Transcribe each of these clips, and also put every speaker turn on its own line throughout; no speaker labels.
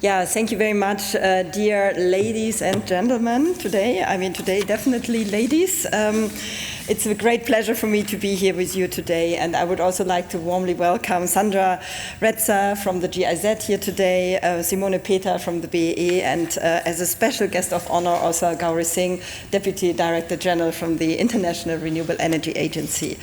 Yeah, thank you very much, dear ladies and gentlemen today. Today definitely ladies. It's a great pleasure for me to be here with you today, and I would also like to warmly welcome Sandra Retzer from the GIZ here today, Simone Peter from the BEE, and as a special guest of honor also Gauri Singh, Deputy Director General from the International Renewable Energy Agency.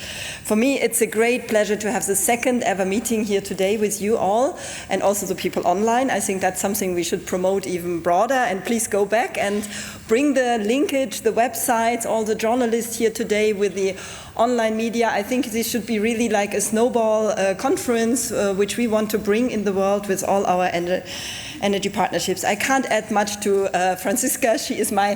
For me, it's a great pleasure to have the second ever meeting here today with you all, and also the people online. I think that's something we should promote even broader, and please go back and bring the linkage, the websites, all the journalists here today with the online media. I think this should be really like a snowball conference which we want to bring in the world with all our energy partnerships. I can't add much to Franziska. She is my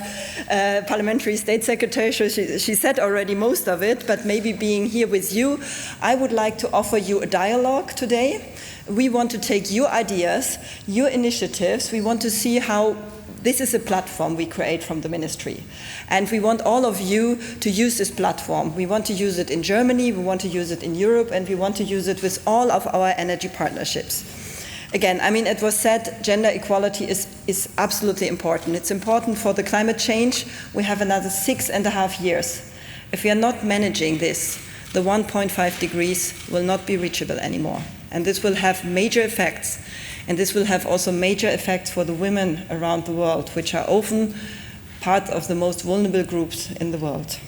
parliamentary state secretary. She said already most of it, but maybe being here with you, I would like to offer you a dialogue today. We want to take your ideas, your initiatives. We want to see how this is a platform we create from the ministry. And we want all of you to use this platform. We want to use it in Germany, we want to use it in Europe, and we want to use it with all of our energy partnerships. Again, it was said gender equality is absolutely important. It's important for the climate change. We have another 6.5 years. If we are not managing this, the 1.5 degrees will not be reachable anymore. And this will have major effects. And this will have also major effects for the women around the world, which are often part of the most vulnerable groups in the world.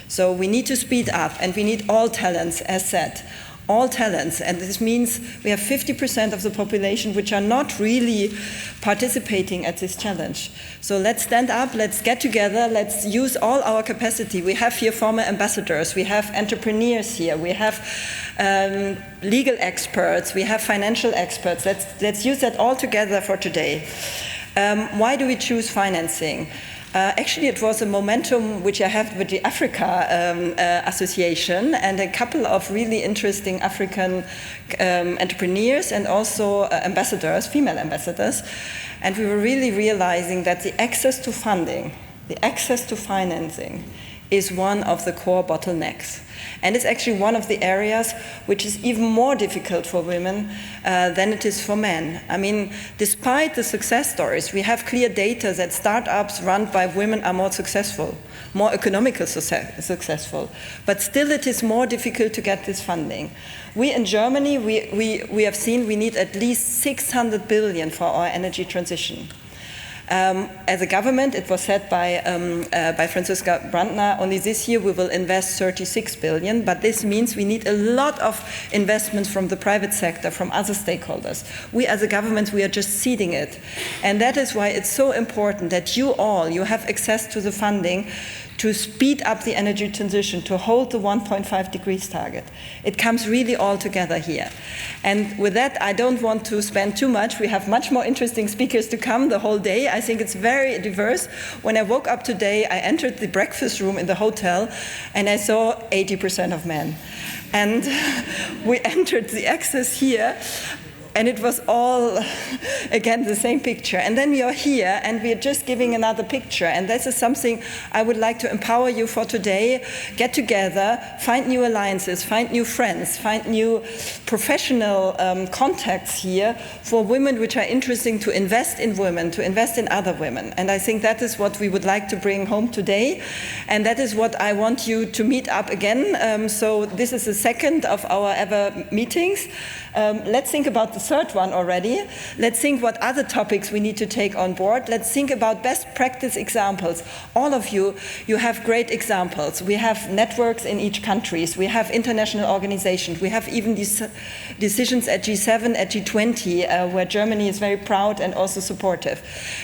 So we need to speed up, and we need all talents, as said. All talents, and this means we have 50% of the population which are not really participating at this challenge. So let's stand up, let's get together, let's use all our capacity. We have here former ambassadors, we have entrepreneurs here, we have legal experts, we have financial experts. Let's use that all together for today. Why do we choose financing? Actually, it was a momentum which I have with the Africa Association and a couple of really interesting African entrepreneurs and also ambassadors, female ambassadors. And we were really realizing that the access to funding, the access to financing is one of the core bottlenecks. And it's actually one of the areas which is even more difficult for women than it is for men. Despite the success stories, we have clear data that startups run by women are more successful, more economically successful. But still it is more difficult to get this funding. We in Germany, we have seen we need at least 600 billion for our energy transition. As a government, it was said by Franziska Brandner, only this year we will invest 36 billion, but this means we need a lot of investments from the private sector, from other stakeholders. We as a government, we are just seeding it. And that is why it's so important that you have access to the funding to speed up the energy transition, to hold the 1.5 degrees target. It comes really all together here. And with that, I don't want to spend too much. We have much more interesting speakers to come the whole day. I think it's very diverse. When I woke up today, I entered the breakfast room in the hotel, and I saw 80% of men. And we entered the access here, and it was all, again, the same picture. And then we are here, and we are just giving another picture. And this is something I would like to empower you for today. Get together, find new alliances, find new friends, find new professional contacts here for women which are interesting to invest in women, to invest in other women. And I think that is what we would like to bring home today. And that is what I want you to meet up again. So this is the second of our ever meetings. Let's think about the third one already. Let's think what other topics we need to take on board. Let's think about best practice examples. All of you have great examples. We have networks in each country. We have international organizations. We have even these decisions at G7, at G20, where Germany is very proud and also supportive.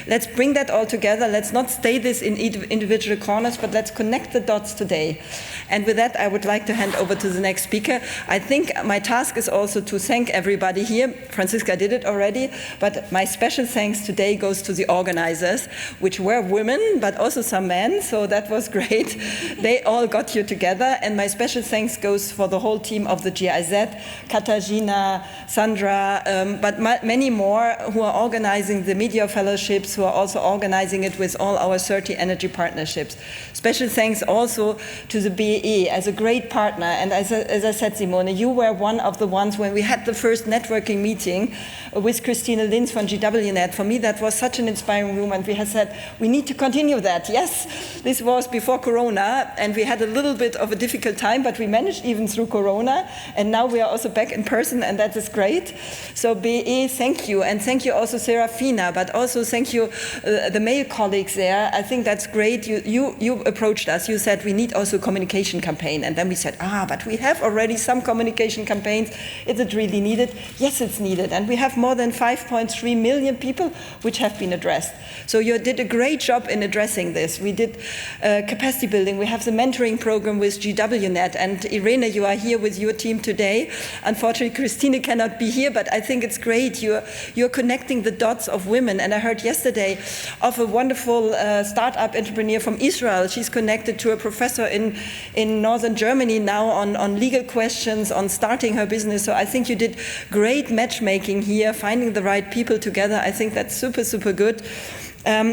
Let's bring that all together. Let's not stay this in individual corners, but let's connect the dots today. And with that, I would like to hand over to the next speaker. I think my task is also to thank everybody here. Franziska did it already, but my special thanks today goes to the organizers, which were women, but also some men, so that was great. They all got you together, and my special thanks goes for the whole team of the GIZ, Katarzyna, Sandra, but many more who are organizing the media fellowships, who are also organizing it with all our 30 energy partnerships. Special thanks also to the BEE as a great partner, and as I said, Simone, you were one of the ones when we had the first networking meeting meeting with Christine Linz from GWNet. For me, that was such an inspiring room, and we had said, we need to continue that. Yes, this was before Corona, and we had a little bit of a difficult time, but we managed even through Corona, and now we are also back in person, and that is great. So BE, thank you, and thank you also Serafina, but also thank you the male colleagues there. I think that's great. You approached us, you said we need also a communication campaign, and then we said, but we have already some communication campaigns. Is it really needed? Yes, it's needed, and we have more than 5.3 million people which have been addressed. So you did a great job in addressing this. We did capacity building. We have the mentoring program with GWNet, and Irene, you are here with your team today. Unfortunately, Christine cannot be here, but I think it's great. You're connecting the dots of women, and I heard yesterday of a wonderful startup entrepreneur from Israel. She's connected to a professor in northern Germany now on legal questions, on starting her business. So I think you did great matchmaking here, finding the right people together. I think that's super, super good.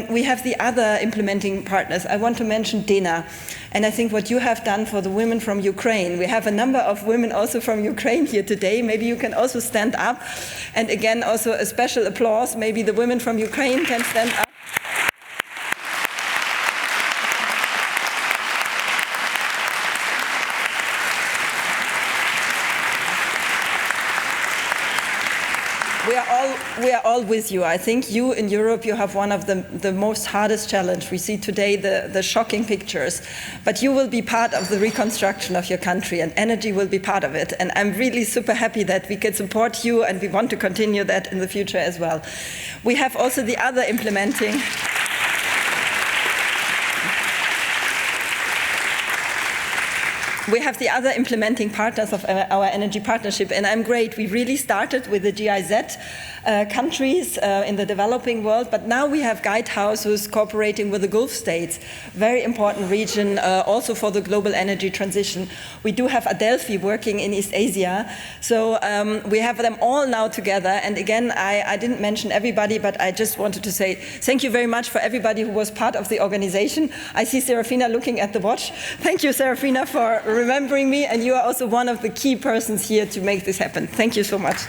We have the other implementing partners. I want to mention Dena. And I think what you have done for the women from Ukraine. We have a number of women also from Ukraine here today. Maybe you can also stand up. And again, also a special applause. Maybe the women from Ukraine can stand up. We are all with you. I think you in Europe, you have one of the most hardest challenge. We see today the shocking pictures, but you will be part of the reconstruction of your country, and energy will be part of it. And I'm really super happy that we can support you, and we want to continue that in the future as well. We have also the other implementing. We have the other implementing partners of our energy partnership, and I'm great. We really started with the GIZ countries in the developing world, but now we have Guidehouse who's cooperating with the Gulf states, very important region also for the global energy transition. We do have Adelphi working in East Asia, so we have them all now together. And again, I didn't mention everybody, but I just wanted to say thank you very much for everybody who was part of the organization. I see Serafina looking at the watch. Thank you, Serafina, for remembering me, and you are also one of the key persons here to make this happen. Thank you so much.